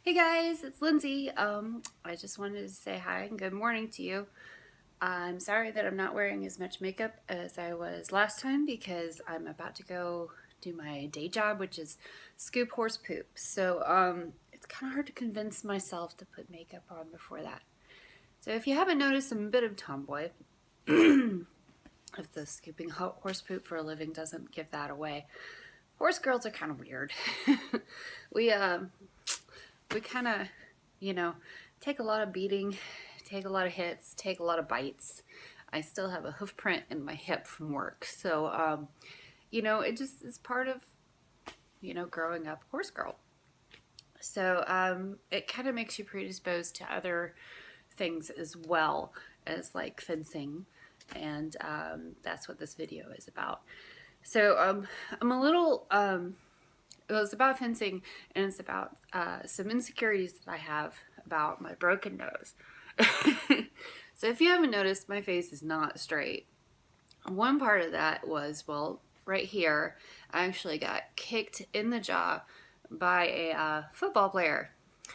Hey guys, it's Lindsay. I just wanted to say hi and good morning to you. I'm sorry that I'm not wearing as much makeup as I was last time because I'm about to go do my day job, which is scoop horse poop. So it's kind of hard to convince myself to put makeup on before that. So if you haven't noticed, I'm a bit of a tomboy. If the scooping horse poop for a living doesn't give that away. Horse girls are kind of weird. we we kind of, take a lot of beating, take a lot of hits, take a lot of bites. I still have a hoof print in my hip from work. So, it just is part of, growing up horse girl. So, it kind of makes you predisposed to other things as well as like fencing. And that's what this video is about. So, I'm a little, well, it's about fencing, and it's about some insecurities that I have about my broken nose. So if you haven't noticed, my face is not straight. One part of that was, well, right here, I actually got kicked in the jaw by a football player.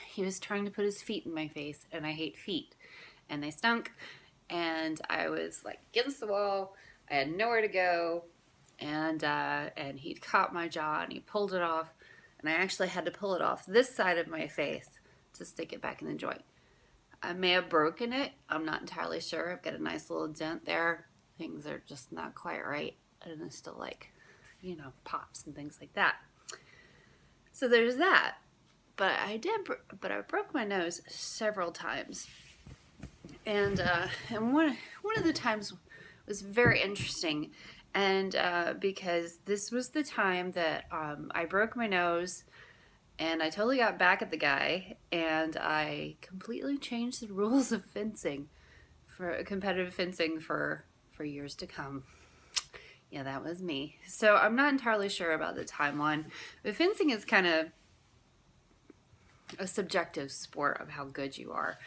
He was trying to put his feet in my face, and I hate feet, and they stunk, and I was like against the wall. I had nowhere to go, and he'd caught my jaw and he pulled it off, and I actually had to pull it off this side of my face to stick it back in the joint. I may have broken it. I'm not entirely sure. I've got a nice little dent there. Things are just not quite right, and it's still like, pops and things like that. So there's that. But I broke my nose several times, and one of the times was very interesting. And because this was the time that I broke my nose, and I totally got back at the guy, and I completely changed the rules of fencing, for competitive fencing for years to come. Yeah, that was me. So I'm not entirely sure about the timeline, but fencing is kind of a subjective sport of how good you are.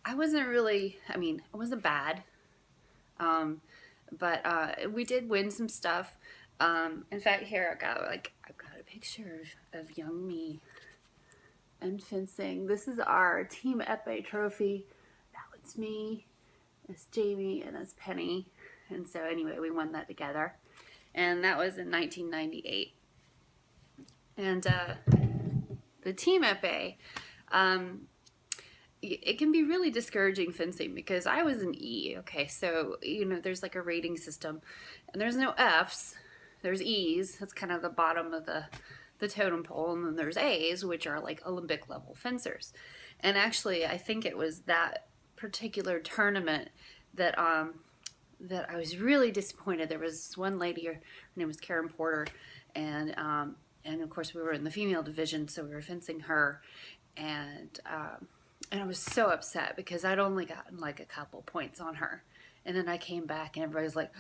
I wasn't bad. But we did win some stuff. In fact, here I've got a picture of young me and fencing. This is our Team Epee trophy. That was me, that's Jamie, and that's Penny. And so anyway, we won that together, and that was in 1998. And the Team Epee, it can be really discouraging fencing because I was an E. Okay, so there's like a rating system, and there's no F's, there's E's. That's kind of the bottom of the totem pole, and then there's A's, which are like Olympic level fencers. And actually, I think it was that particular tournament that that I was really disappointed. There was this one lady, her name was Karen Porter, and of course we were in the female division, so we were fencing her, and I was so upset because I'd only gotten like a couple points on her. And then I came back and everybody's like,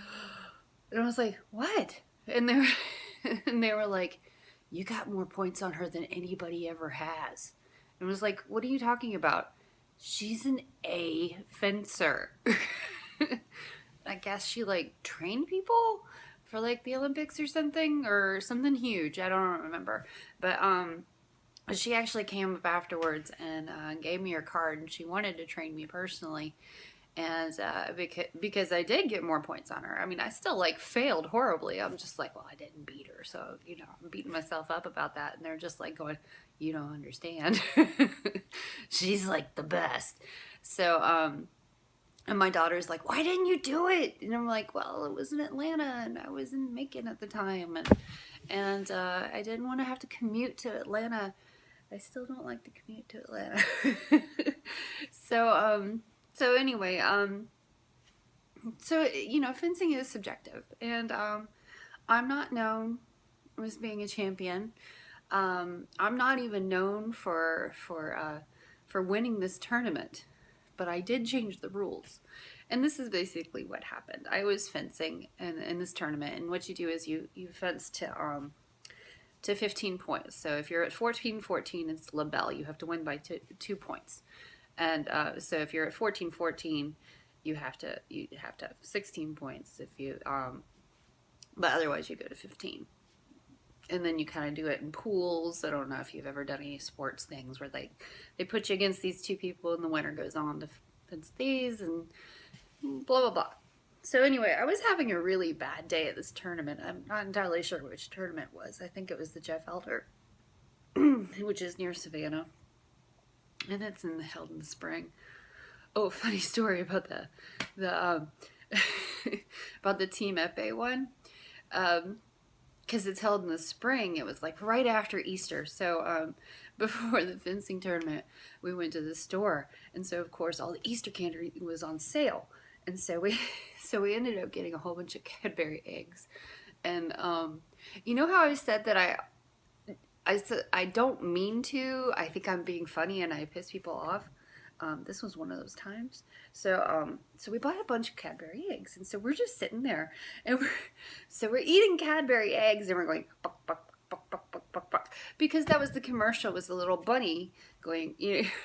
and I was like, what? And they were like, you got more points on her than anybody ever has. And I was like, what are you talking about? She's an A fencer. I guess she like trained people for like the Olympics or something huge. I don't remember. But she actually came up afterwards and gave me her card, and she wanted to train me personally, and because I did get more points on her. I mean, I still like failed horribly. I'm just like, well, I didn't beat her, so I'm beating myself up about that, and they're just like going, you don't understand. She's like the best. So and my daughter's like, why didn't you do it? And I'm like, well, it was in Atlanta, and I was in Macon at the time, and I didn't want to have to commute to Atlanta. I still don't like to commute to Atlanta. So anyway, fencing is subjective, and I'm not known as being a champion. I'm not even known for winning this tournament, but I did change the rules. And this is basically what happened. I was fencing in this tournament, and what you do is you fence to 15 points. So if you're at 14-14, it's labelle. You have to win by 2 points. And so if you're at 14-14, you have to have 16 points. If you but otherwise you go to 15. And then you kind of do it in pools. I don't know if you've ever done any sports things where they put you against these two people and the winner goes on to fence these and blah, blah, blah. So anyway, I was having a really bad day at this tournament. I'm not entirely sure which tournament it was. I think it was the Jeff Elder, which is near Savannah. And it's held in the spring. Oh, funny story about the about the Team Epee one. Because it's held in the spring. It was like right after Easter. So before the fencing tournament, we went to the store. And so, of course, all the Easter candy was on sale. And so we ended up getting a whole bunch of Cadbury eggs. And you know how I said that I said I don't mean to. I think I'm being funny and I piss people off. This was one of those times. So we bought a bunch of Cadbury eggs, and so we're just sitting there, and we're eating Cadbury eggs, and we're going buck, buck, buck, buck, buck, buck, buck, because that was the commercial, was the little bunny going,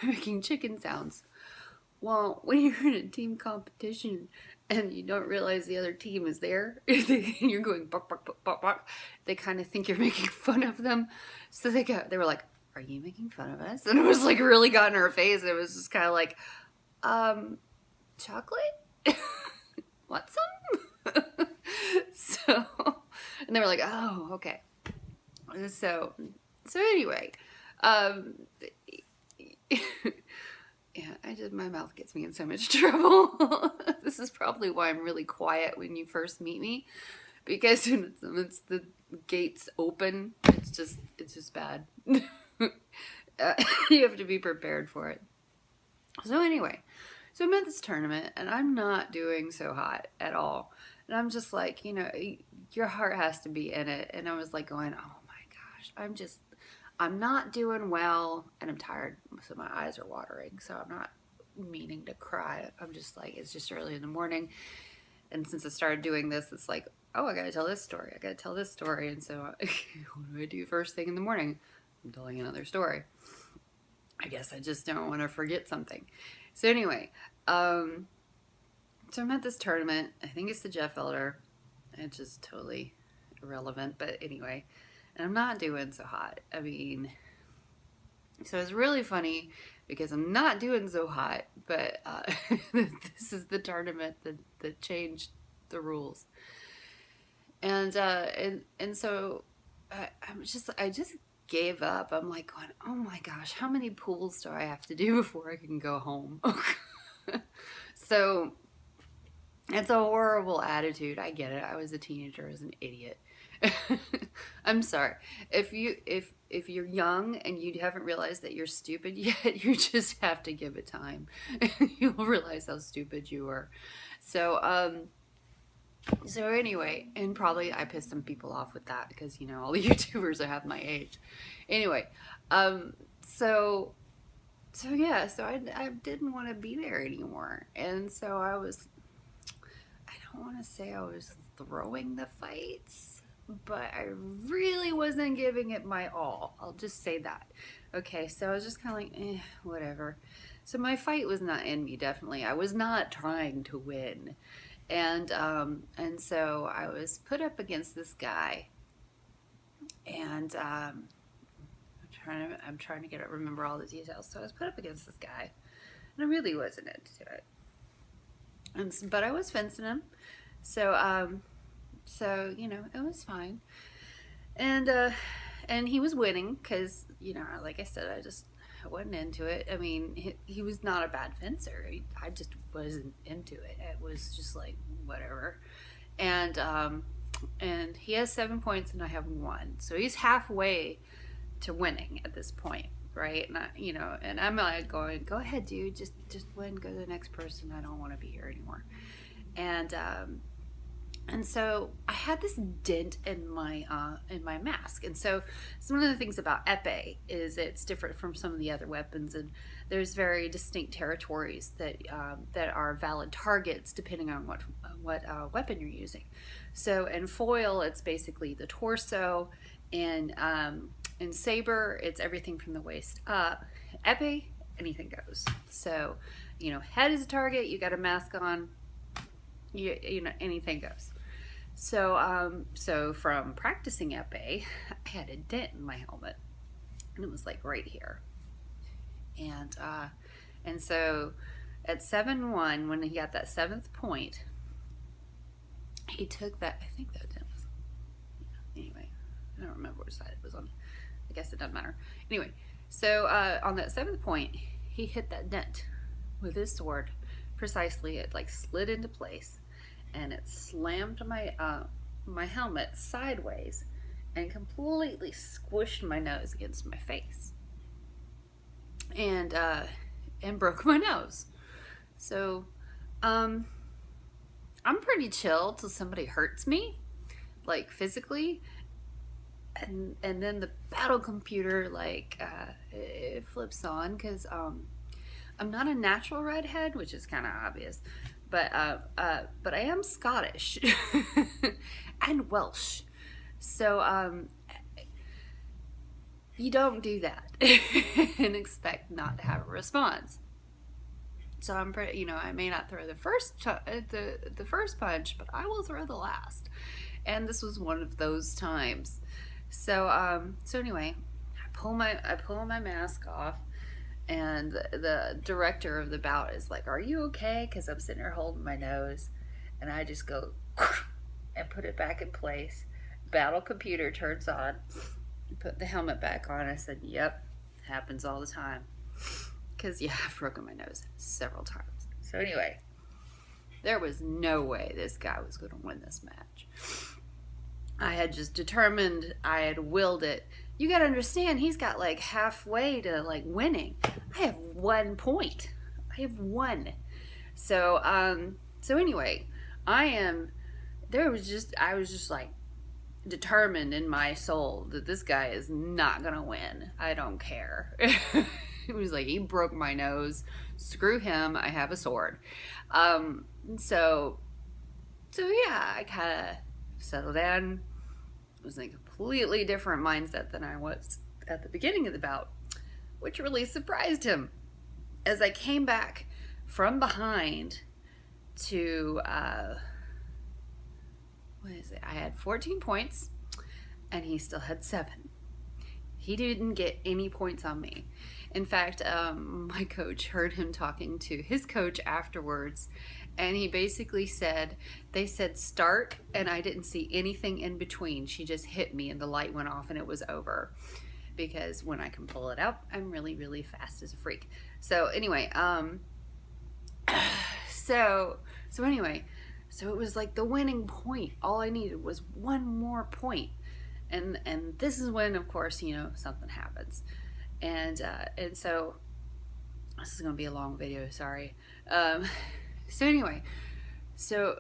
making chicken sounds. Well, when you're in a team competition and you don't realize the other team is there, and you're going buck, buck, buck, buck, buck, they kind of think you're making fun of them. So they were like, "Are you making fun of us?" And it was like really got in her face. It was just kind of like, chocolate? Want some? So, and they were like, "Oh, okay." So anyway, yeah, my mouth gets me in so much trouble. This is probably why I'm really quiet when you first meet me, because when it's the gates open, it's just bad. You have to be prepared for it. So anyway, so I'm at this tournament and I'm not doing so hot at all. And I'm just like, your heart has to be in it. And I was like going, oh my gosh, I'm not doing well and I'm tired. So my eyes are watering. So I'm not meaning to cry. I'm just like, it's just early in the morning. And since I started doing this, it's like, oh, I gotta tell this story. I gotta tell this story. And so what do I do first thing in the morning? I'm telling another story. I guess I just don't want to forget something. So anyway, so I'm at this tournament. I think it's the Jeff Elder. It's just totally irrelevant. But anyway, and I'm not doing so hot. I mean, so it's really funny because I'm not doing so hot. But this is the tournament that changed the rules. And so I just gave up. I'm like going, oh my gosh, how many pools do I have to do before I can go home? So it's a horrible attitude. I get it. I was a teenager. I was an idiot. I'm sorry. If you're young and you haven't realized that you're stupid yet, you just have to give it time. You'll realize how stupid you were. So anyway, and probably I pissed some people off with that because, all the YouTubers are half my age. Anyway, so I didn't want to be there anymore. And so I don't want to say I was throwing the fights, but I really wasn't giving it my all. I'll just say that. Okay, so I was just kind of like, whatever. So my fight was not in me, definitely. I was not trying to win. And so I was put up against this guy, and I'm trying to remember all the details. So I was put up against this guy, and I really wasn't into it. But I was fencing him, so it was fine. And he was winning because like I said, I wasn't into it. I mean, he was not a bad fencer. I just wasn't into it. It was just like, whatever. And he has 7 points and I have 1. So he's halfway to winning at this point, right? And I'm like going, go ahead, dude. Just win. Go to the next person. I don't want to be here anymore. And so I had this dent in my mask. And so one of the things about epee is it's different from some of the other weapons, and there's very distinct territories that are valid targets depending on what weapon you're using. So in foil, it's basically the torso. In saber, it's everything from the waist up. Epee, anything goes. So head is a target. You got a mask on. Anything goes. So from practicing épée, I had a dent in my helmet, and it was like right here. And so at 7-1, when he got that 7th point, he took that. I think that dent was. Anyway, I don't remember which side it was on. I guess it doesn't matter. Anyway, so on that 7th point, he hit that dent with his sword precisely. It like slid into place, and it slammed my helmet sideways and completely squished my nose against my face, and broke my nose. So I'm pretty chill till somebody hurts me, like physically, and then the battle computer like it flips on, because I'm not a natural redhead, which is kind of obvious, but I am Scottish and Welsh, so you don't do that and expect not to have a response. So I'm pretty, I may not throw the first punch, but I will throw the last, and this was one of those times. So anyway, I pull my mask off, and the director of the bout is like, "Are you okay?" Because I'm sitting there holding my nose, and I just go and put it back in place. Battle computer turns on. Put the helmet back on. I said, "Yep, happens all the time." Because yeah, I've broken my nose several times. So anyway, there was no way this guy was going to win this match. I had just determined, I had willed it. You got to understand, he's got like halfway to like winning. I have 1 point. I have 1. So anyway, I was just like determined in my soul that this guy is not gonna win. I don't care. It was like, he broke my nose. Screw him. I have a sword. So yeah, I kind of settled down. It was in a completely different mindset than I was at the beginning of the bout, which really surprised him. As I came back from behind to, what is it? I had 14 points, and he still had 7. He didn't get any points on me. In fact, my coach heard him talking to his coach afterwards, and he basically said, they said start, and I didn't see anything in between. She just hit me, and the light went off, and it was over. Because when I can pull it out, I'm really, really fast as a freak. So anyway, so it was like the winning point. All I needed was 1 more point. And this is when, of course, something happens. And so this is going to be a long video, sorry. So anyway, so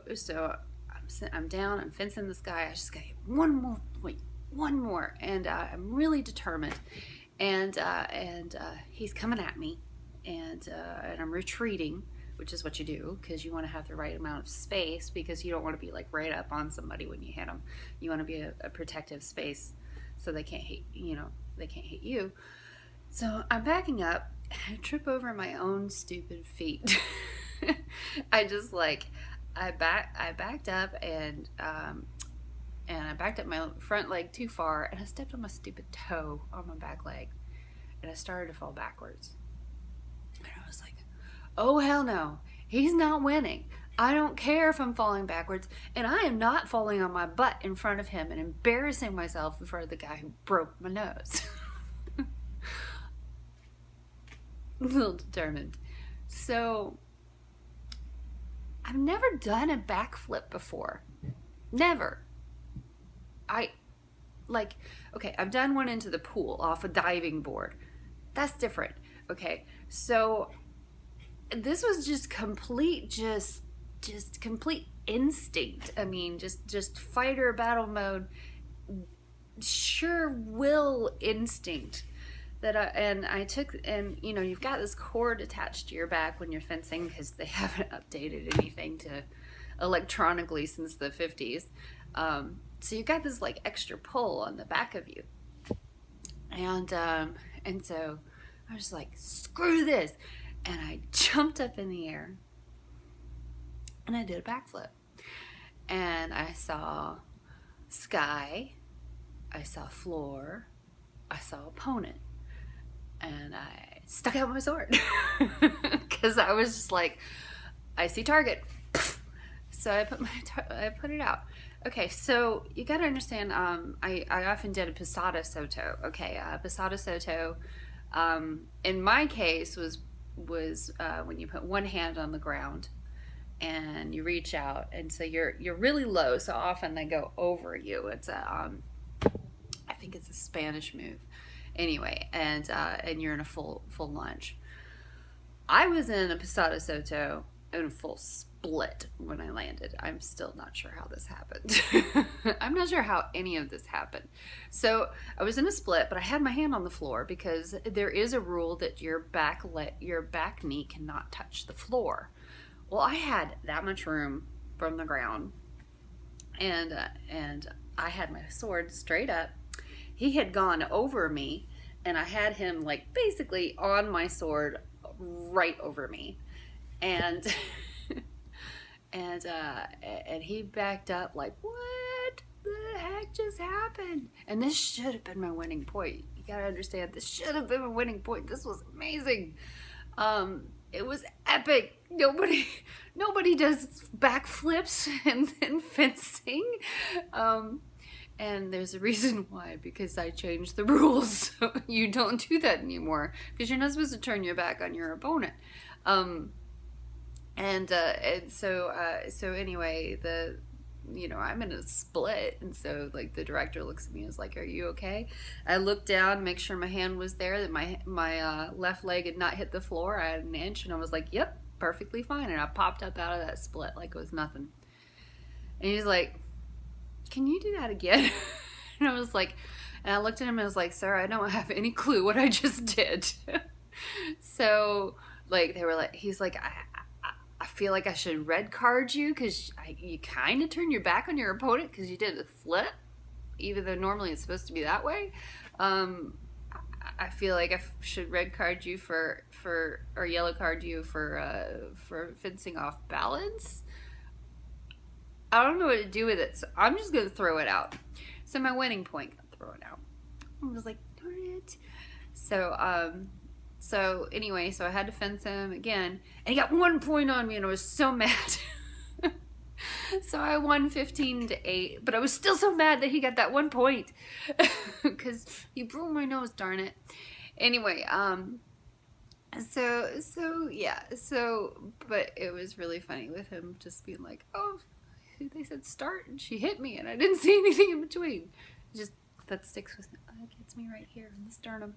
I'm down, I'm fencing this guy. I just got 1 more point, 1 more, and I'm really determined. And he's coming at me, and I'm retreating, which is what you do, because you want to have the right amount of space, because you don't want to be like right up on somebody when you hit them. You want to be a protective space so they can't hit, they can't hit you. So I'm backing up, and I trip over my own stupid feet. I just I backed up, and I backed up my front leg too far, and I stepped on my stupid toe on my back leg, and I started to fall backwards. And I was like, oh hell no, he's not winning. I don't care if I'm falling backwards, and I am not falling on my butt in front of him and embarrassing myself in front of the guy who broke my nose. A little determined. So I've never done a backflip before. Never. Okay, I've done one into the pool off a diving board. That's different. Okay, so this was just complete instinct. I mean, just fighter battle mode, sure will instinct. You've got this cord attached to your back when you're fencing, because they haven't updated anything to electronically since the 50s. So you've got this like extra pull on the back of you. And so I was like, screw this. And I jumped up in the air and I did a backflip. and I saw sky, I saw floor, I saw opponent, and I stuck out my sword because I was just like, I see target. So I put it out. Okay, so you got to understand. I often did a Posada Soto. Okay, Posada Soto. In my case was when you put one hand on the ground and you reach out, and so you're really low. So often they go over you. It's a I think it's a Spanish move. Anyway, and you're in a full lunge. I was in a Posada Soto in a full split when I landed. I'm still not sure how this happened. I'm not sure how any of this happened. So I was in a split, but I had my hand on the floor because there is a rule that your back knee cannot touch the floor. Well, I had that much room from the ground, and I had my sword straight up. He had gone over me, and I had him like basically on my sword right over me, and and he backed up like, what the heck just happened? And this should have been my winning point. You gotta understand, this should have been my winning point. This was amazing. It was epic. Nobody does backflips and fencing. And there's a reason why, because I changed the rules. So you don't do that anymore, because you're not supposed to turn your back on your opponent. And so anyway, I'm in a split, and so like the director looks at me and is like, "Are you okay?" I looked down, make sure my hand was there, that my left leg had not hit the floor. I had an inch, and I was like, "Yep, perfectly fine." And I popped up out of that split like it was nothing. And he's like, "Can you do that again?" And I was like, and I looked at him and I was like, "Sir, I don't have any clue what I just did." So like they were like, he's like, I feel like I should red card you because you kind of turn your back on your opponent because you did a flip, even though normally it's supposed to be that way. I feel like I should red card you for or yellow card you for fencing off balance. I don't know what to do with it, so I'm just gonna throw it out. So my winning point, got thrown out. I was like, darn it. So anyway, so I had to fence him again, and he got 1 point on me, and I was so mad. So I won 15-8, but I was still so mad that he got that 1 point because he blew my nose, darn it. Anyway, but it was really funny with him just being like, "Oh, they said start, and she hit me, and I didn't see anything in between." Just that sticks with me. That gets me right here in the sternum.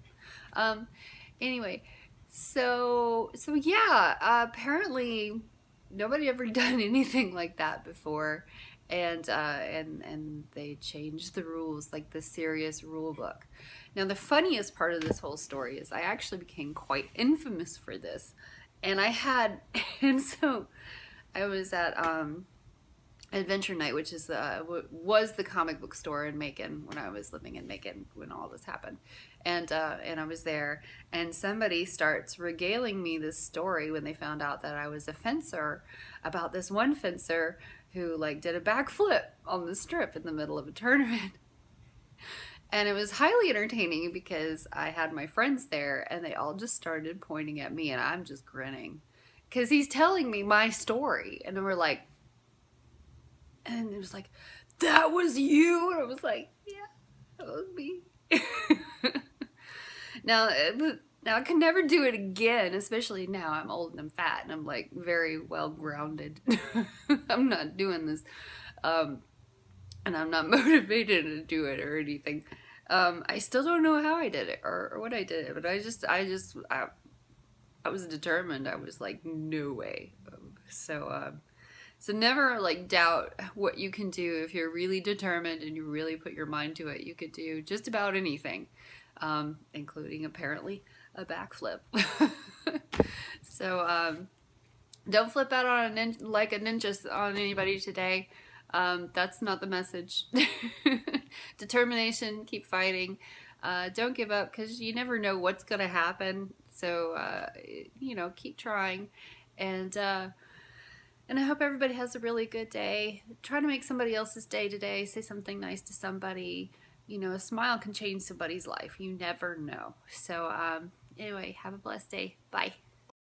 Anyway, so yeah, apparently nobody ever done anything like that before, and they changed the rules, like the serious rule book. Now the funniest part of this whole story is I actually became quite infamous for this, and and so I was at Adventure Night, which is was the comic book store in Macon when I was living in Macon when all this happened, and I was there, and somebody starts regaling me this story when they found out that I was a fencer, about this one fencer who like did a backflip on the strip in the middle of a tournament. And it was highly entertaining because I had my friends there, and they all just started pointing at me, and I'm just grinning because he's telling me my story, and we're like. And it was like, "That was you?" And I was like, "Yeah, that was me." Now I can never do it again, especially now I'm old and I'm fat and I'm like very well grounded. I'm not doing this, and I'm not motivated to do it or anything. I still don't know how I did it or what I did, but I was determined. I was like, no way. So never like doubt what you can do if you're really determined and you really put your mind to it. You could do just about anything, including apparently a backflip. So don't flip out on like a ninja on anybody today. That's not the message. Determination, keep fighting. Don't give up because you never know what's going to happen. So, keep trying. And And I hope everybody has a really good day. Try to make somebody else's day today. Say something nice to somebody. You know, a smile can change somebody's life. You never know. So, anyway, have a blessed day. Bye.